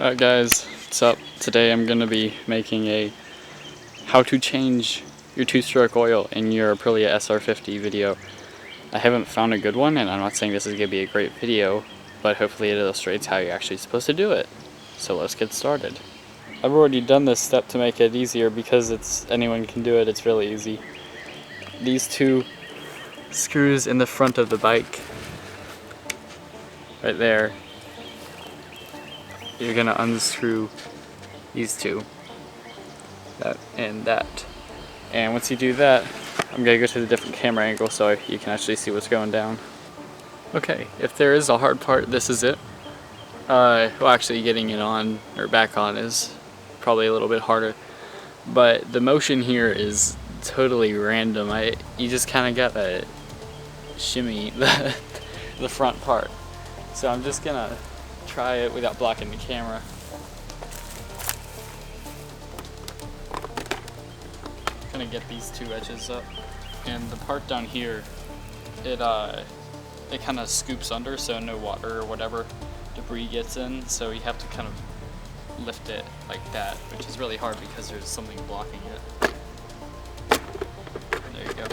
Alright guys, what's up? Today I'm going to be making a how to change your two-stroke oil in your Aprilia SR50 video. I haven't found a good one, and I'm not saying this is going to be a great video, but hopefully it illustrates how you're actually supposed to do it. So let's get started. I've already done this step to make it easier because anyone can do it, it's really easy. These two screws in the front of the bike, right there, you're gonna unscrew these two, that and that. And once you do that, I'm gonna go to the different camera angle so you can actually see what's going down. Okay, if there is a hard part, this is it. Well, actually getting it on or back on is probably a little bit harder, but the motion here is totally random. You just kind of gotta shimmy the front part. So I'm just gonna try it without blocking the camera. Gonna get these two edges up, and the part down here, it kind of scoops under so no water or whatever debris gets in, so you have to kind of lift it like that, which is really hard because there's something blocking it. There you go.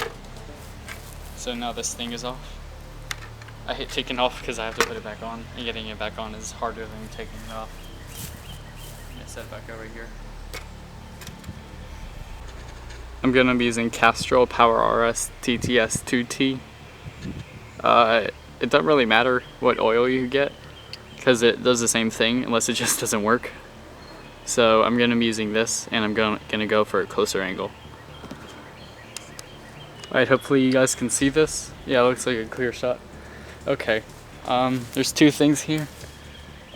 So now this thing is off. I hate taking it off because I have to put it back on, and getting it back on is harder than taking it off. I'm gonna set it back over here. I'm gonna be using Castrol Power RS TTS 2T. It doesn't really matter what oil you get because it does the same thing unless it just doesn't work. So I'm gonna be using this, and I'm gonna go for a closer angle. Alright, hopefully you guys can see this. Yeah, it looks like a clear shot. Okay, there's two things here.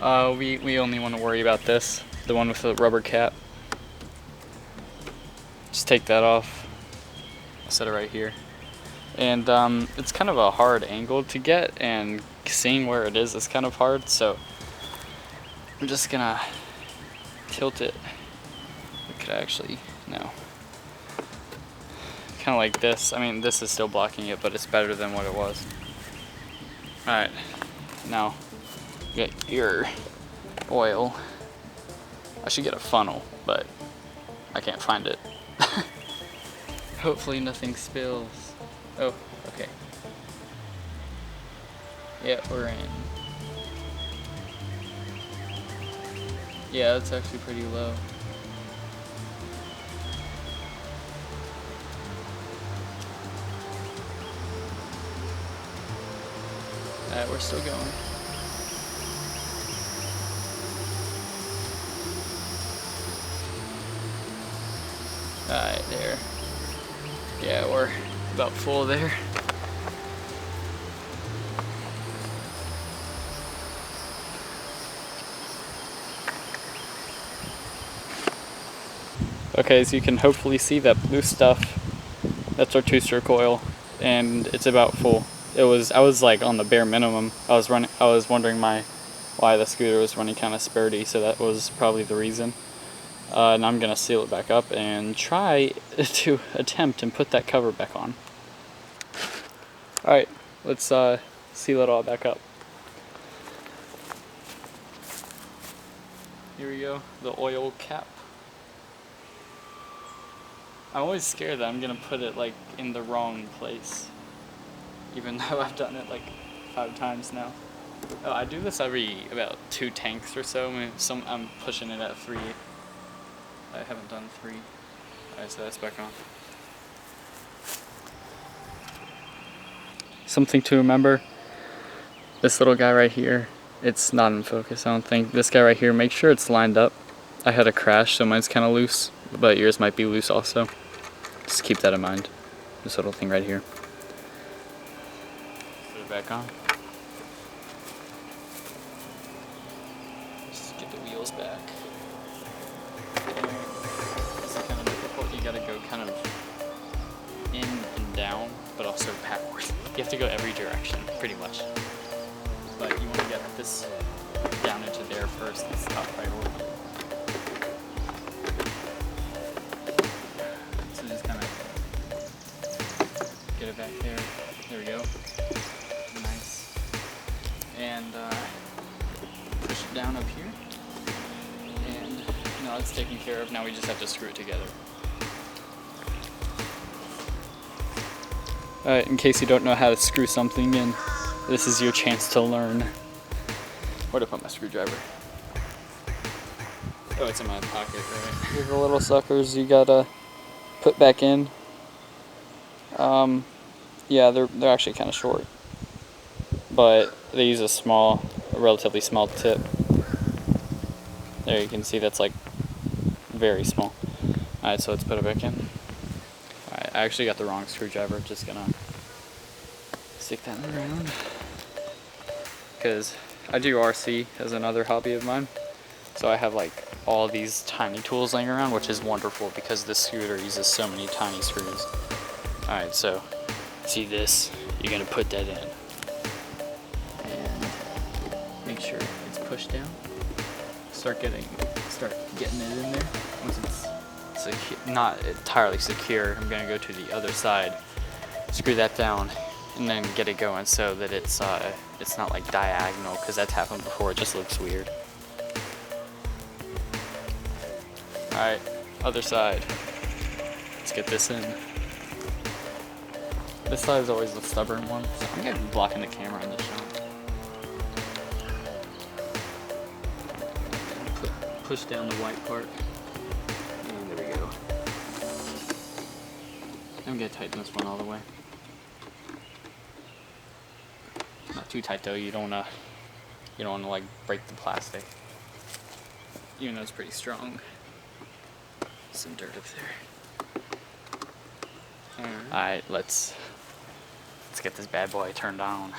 We only want to worry about this, the one with the rubber cap. Just take that off. I'll set it right here. And it's kind of a hard angle to get, and seeing where it is kind of hard, so I'm just gonna tilt it. I could actually, no. Kind of like this. I mean, this is still blocking it, but it's better than what it was. Alright, now get your oil. I should get a funnel, but I can't find it. Hopefully nothing spills. Oh, okay. Yeah, we're in. Yeah, that's actually pretty low. Alright, we're still going. Alright, there. Yeah, we're about full there. Okay, so you can hopefully see that blue stuff. That's our two-stroke oil, and it's about full. I was like on the bare minimum. I was wondering why the scooter was running kind of spurty, so that was probably the reason. And I'm gonna seal it back up and try to attempt and put that cover back on. Alright, let's seal it all back up. Here we go, the oil cap. I'm always scared that I'm gonna put it like in the wrong place, even though I've done it like 5 times now. Oh, I do this every about 2 tanks or so. I mean, I'm pushing it at 3. I haven't done 3. Alright, so that's back on. Something to remember, this little guy right here, it's not in focus, I don't think. This guy right here, make sure it's lined up. I had a crash, so mine's kind of loose, but yours might be loose also. Just keep that in mind. This little thing right here. Put it back on. Just get the wheels back. This is kind of difficult. You gotta go kind of in and down, but also backwards. You have to go every direction, pretty much. But you want to get this down into there first. It's top priority. So just kind of get it back there. There we go. Nice. And push it down up here. now it's taken care of. Now we just have to screw it together. Alright, in case you don't know how to screw something in, this is your chance to learn. Where to put my screwdriver? Oh, it's in my pocket, right? Here's the little suckers you gotta put back in. Yeah, they're actually kind of short, but they use a relatively small tip. There you can see that's like very small. Alright, so let's put it back in. Alright, I actually got the wrong screwdriver. Just gonna stick that in the ground. Because I do RC as another hobby of mine. So I have like all these tiny tools laying around, which is wonderful because this scooter uses so many tiny screws. Alright, so see this? You're gonna put that in. And make sure it's pushed down. Start getting it in there. Once it's not entirely secure, I'm gonna go to the other side, screw that down, and then get it going so that it's not like diagonal, because that's happened before. It just looks weird. Alright, other side. Let's get this in. This side is always the stubborn one, so I'm gonna be blocking the camera on this shot. Push down the white part. And there we go. I'm gonna tighten this one all the way. Not too tight though. You don't wanna like break the plastic. Even though it's pretty strong. Some dirt up there. Alright, let's get this bad boy turned on.